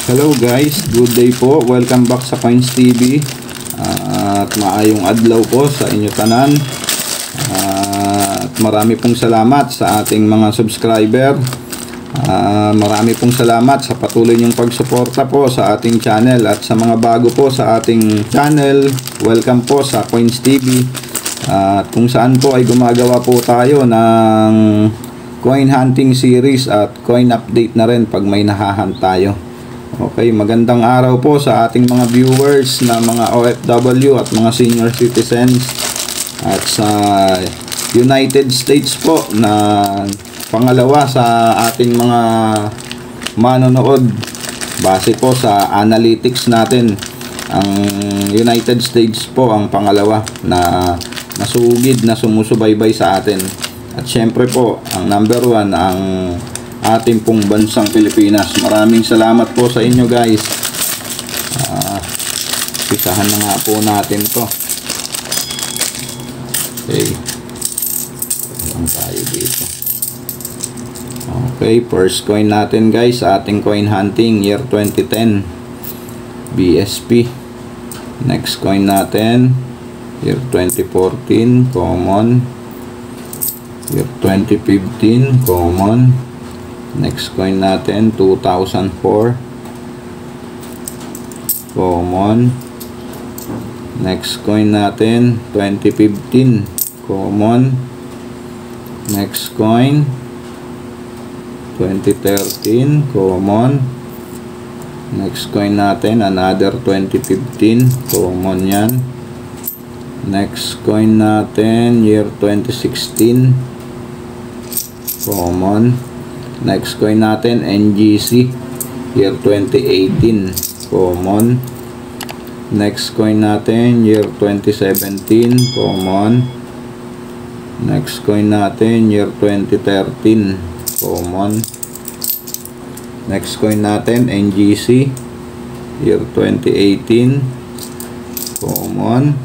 Hello guys, good day po. Welcome back sa Coins TV. At maayong adlaw po sa inyo tanan. At marami pong salamat sa ating mga subscriber. Marami pong salamat sa patuloy niyong pagsuporta po sa ating channel. At sa mga bago po sa ating channel, welcome po sa Coins TV. At kung saan po ay gumagawa po tayo ng coin hunting series at coin update na rin pag may nahahunt tayo. Okay, magandang araw po sa ating mga viewers na mga OFW at mga senior citizens at sa United States po na pangalawa sa ating mga manonood. Base po sa analytics natin, ang United States po ang pangalawa na masugid na sumusubaybay sa atin. At syempre po, ang number 1 ang ating pong bansang Pilipinas. Maraming salamat po sa inyo guys. Pisahan na nga po natin to. Okay. Lang tayo dito. Okay, first coin natin guys sa ating coin hunting year 2010 BSP. Next coin natin year 2014 common. Year 2015 common. Next coin natin 2004 common. Next coin natin 2015 common. Next coin 2013 common. Next coin natin another 2015 common yan. Next coin natin year 2016 common. Next coin natin NGC year 2018 common. Next coin natin year 2017 common. Next coin natin year 2013 common. Next coin natin NGC year 2018 common.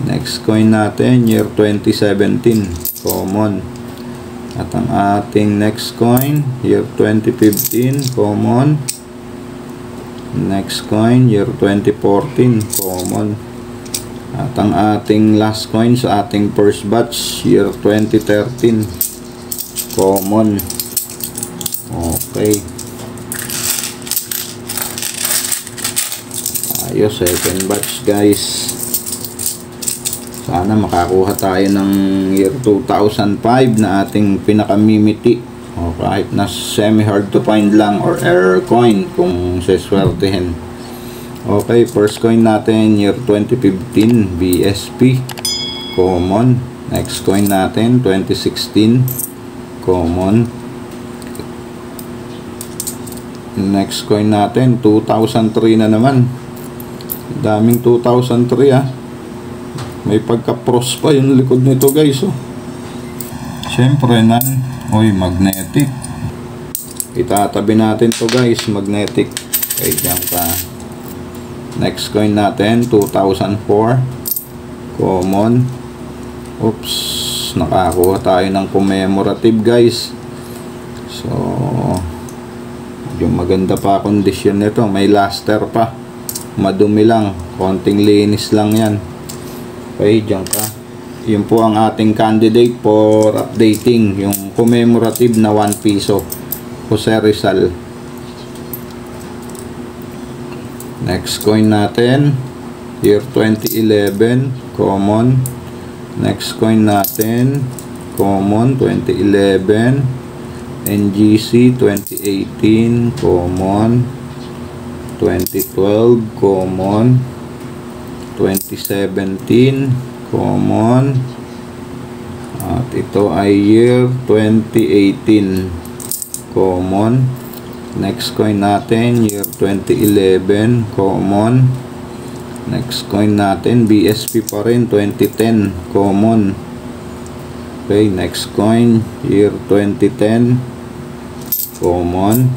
Next coin natin year 2017 common. At ang ating next coin year 2015 common. Next coin year 2014 common. At ang ating last coin sa ating first batch year 2013 common. Okay. Ayos, second batch guys. Sana makakuha tayo ng year 2005 na ating pinakamimiti. O kahit na semi hard to find lang or error coin kung seswertehin. Okay, first coin natin year 2015 BSP common. Next coin natin 2016 common. Next coin natin 2003 na naman. Daming 2003 May pagka-pros pa yung likod nito guys. Siyempre magnetic. Itatabi natin to guys, magnetic. Okay, dyan pa. Next coin natin 2004 common. Oops, nakakuha tayo ng commemorative guys. So yung maganda pa kondisyon nito, may luster pa, madumi lang, konting linis lang yan. Okay, dyan ka. Yun po ang ating candidate for updating, yung commemorative na 1 piso Jose Rizal. Next coin natin year 2011 common. Next coin natin common 2011. NGC 2018 common. 2012 common. 2017 common. At ito ay year 2018 common. Next coin natin year 2011 common. Next coin natin BSP pa rin 2010 common. Okay, next coin year 2010 common.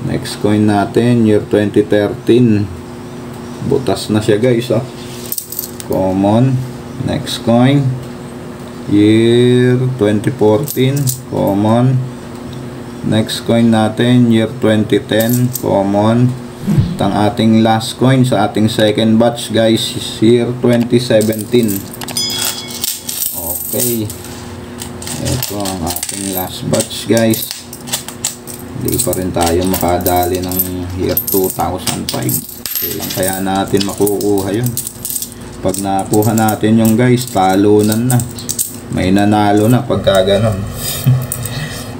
Next coin natin year 2013, butas na siya guys common. Next coin year 2014 common. Next coin natin, year 2010, common. At ang ating last coin sa ating second batch guys is year 2017. Okay. Ito ang ating last batch guys. Hindi pa rin tayo makadali ng year 2005. Kailan kaya natin makukuha yun? Pag nakuha natin yung guys, talunan na. May nanalo na pagka ganon.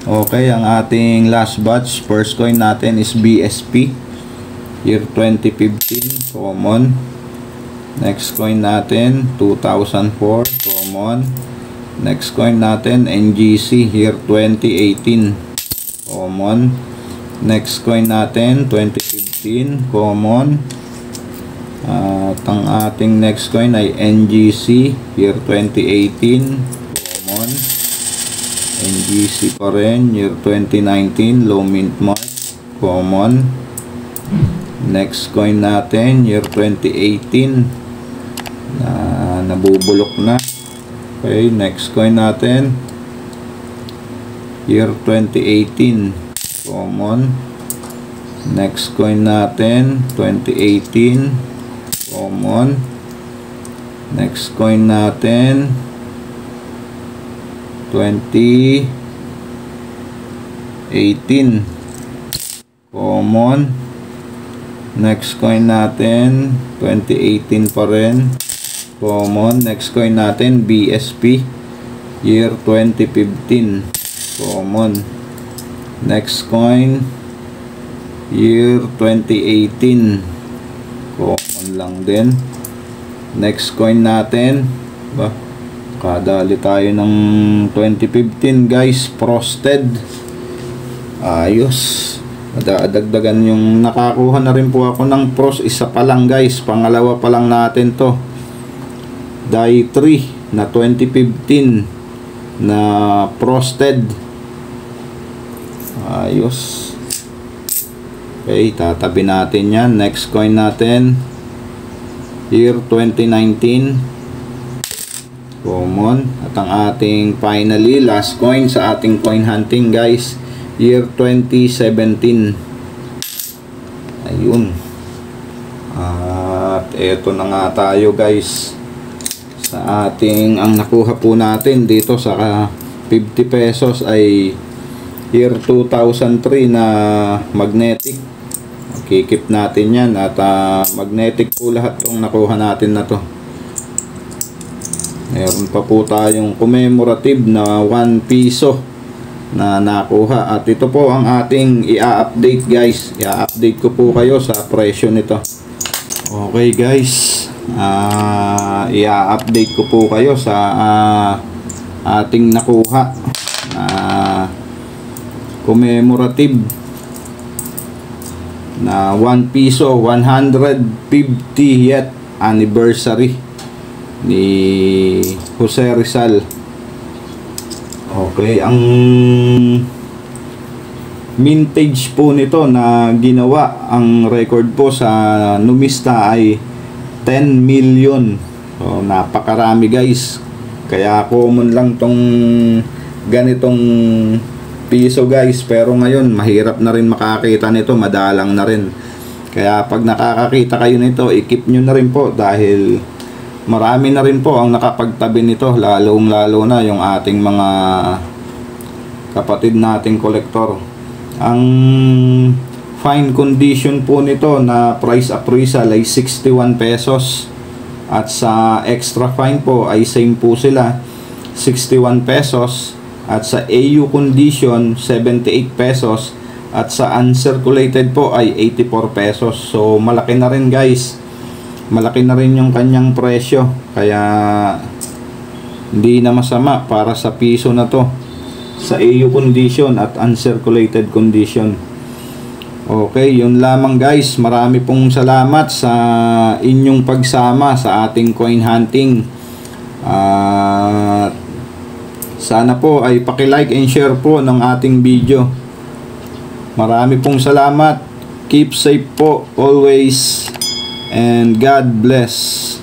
Okay, ang ating last batch, first coin natin is BSP. Year 2015, common. Next coin natin, 2004, common. Next coin natin, NGC, year 2018, common. Next coin natin, 2015, common. At ang ating next coin ay NGC, year 2018, common. NGC pa rin, year 2019, low mint mark, common. Next coin natin, year 2018, nabubulok na. Okay, next coin natin, year 2018, common. Next coin natin, 2018, common. Next coin natin, 2018, common. Next coin natin, 2018 pa rin, common. Next coin natin, BSP, year 2015, common. Next coin, year 2018, common lang din. Next coin natin, kadali tayo ng 2015 guys, frosted. Ayos. Dagdagan yung nakakuha na rin po ako ng pros. Isa pa lang guys, pangalawa pa lang natin to. Die 3 na 2015 na frosted. Ayos. Okay, tatabi natin yan. Next coin natin, year 2019, common. At ang ating finally last coin sa ating coin hunting guys, year 2017. Ayun. At eto na nga tayo guys sa ating, ang nakuha po natin dito sa 50 pesos ay year 2003 na magnetic. Kikip natin yan at magnetic po lahat yung nakuha natin na to. Meron pa po tayong commemorative na 1 piso na nakuha. At ito po ang ating i-update guys. I-update ko po kayo sa presyo nito. Okay guys, i-update ko po kayo sa ating nakuha na commemorative na 1 piso 150th anniversary ni Jose Rizal. Okay, ang mintage po nito na ginawa, ang record po sa Numista ay 10 million. So, napakarami guys. Kaya common lang tong ganitong piso guys, pero ngayon mahirap na rin makakita nito, madalang na rin. Kaya pag nakakakita kayo nito, i-keep nyo na rin po dahil marami na rin po ang nakapagtabi nito, lalong lalo na yung ating mga kapatid nating kolektor. Ang fine condition po nito na price appraisal ay 61 pesos at sa extra fine po ay same po sila, 61 pesos. At sa AU condition, 78 pesos. At sa uncirculated po ay 84 pesos. So, malaki na rin guys. Malaki na rin yung kanyang presyo. Kaya, hindi na masama para sa piso na to. Sa AU condition at uncirculated condition. Okay, yun lamang guys. Marami pong salamat sa inyong pagsama sa ating coin hunting. Sana po ay paki-like and share po ng ating video. Marami pong salamat. Keep safe po always and God bless.